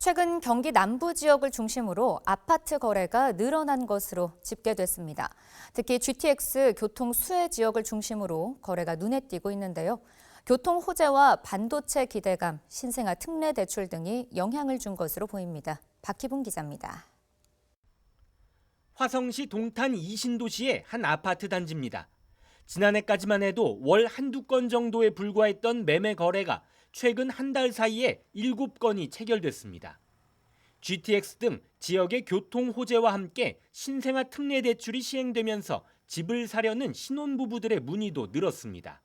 최근 경기 남부 지역을 중심으로 아파트 거래가 늘어난 것으로 집계됐습니다. 특히 GTX 교통 수혜 지역을 중심으로 거래가 눈에 띄고 있는데요. 교통 호재와 반도체 기대감, 신생아 특례 대출 등이 영향을 준 것으로 보입니다. 박희봉 기자입니다. 화성시 동탄 이신도시의 한 아파트 단지입니다. 지난해까지만 해도 월 한두 건 정도에 불과했던 매매 거래가 최근 한 달 사이에 7건이 체결됐습니다. GTX 등 지역의 교통 호재와 함께 신생아 특례 대출이 시행되면서 집을 사려는 신혼부부들의 문의도 늘었습니다.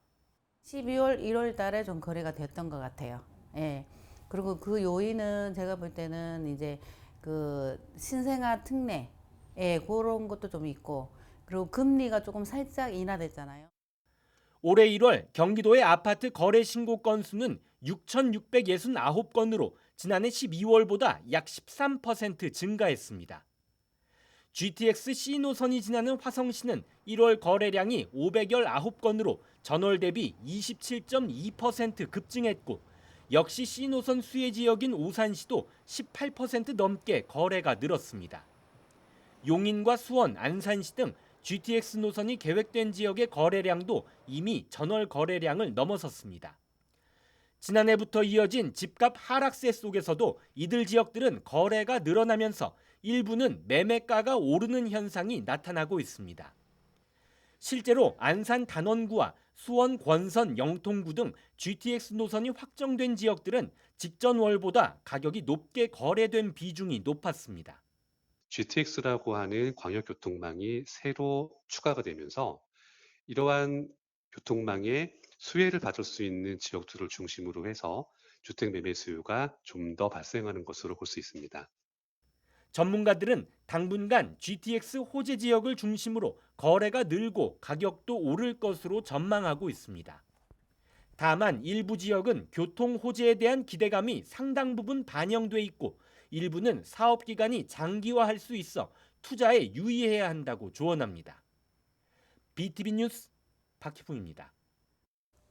12월, 1월 달에 좀 거래가 됐던 것 같아요. 예. 그리고 그 요인은 제가 볼 때는 이제 그 신생아 특례, 예, 그런 것도 좀 있고, 그리고 금리가 조금 살짝 인하됐잖아요. 올해 1월 경기도의 아파트 거래 신고 건수는 6,669건으로 지난해 12월보다 약 13% 증가했습니다. GTX C 노선이 지나는 화성시는 1월 거래량이 519건으로 전월 대비 27.2% 급증했고, 역시 C 노선 수혜 지역인 오산시도 18% 넘게 거래가 늘었습니다. 용인과 수원, 안산시 등 GTX 노선이 계획된 지역의 거래량도 이미 전월 거래량을 넘어섰습니다. 지난해부터 이어진 집값 하락세 속에서도 이들 지역들은 거래가 늘어나면서 일부는 매매가가 오르는 현상이 나타나고 있습니다. 실제로 안산 단원구와 수원 권선 영통구 등 GTX 노선이 확정된 지역들은 직전 월보다 가격이 높게 거래된 비중이 높았습니다. GTX라고 하는 광역교통망이 새로 추가가 되면서 이러한 교통망의 수혜를 받을 수 있는 지역들을 중심으로 해서 주택 매매 수요가 좀 더 발생하는 것으로 볼 수 있습니다. 전문가들은 당분간 GTX 호재 지역을 중심으로 거래가 늘고 가격도 오를 것으로 전망하고 있습니다. 다만 일부 지역은 교통 호재에 대한 기대감이 상당 부분 반영돼 있고, 일부는 사업 기간이 장기화할 수 있어 투자에 유의해야 한다고 조언합니다. BTV 뉴스 박희풍입니다.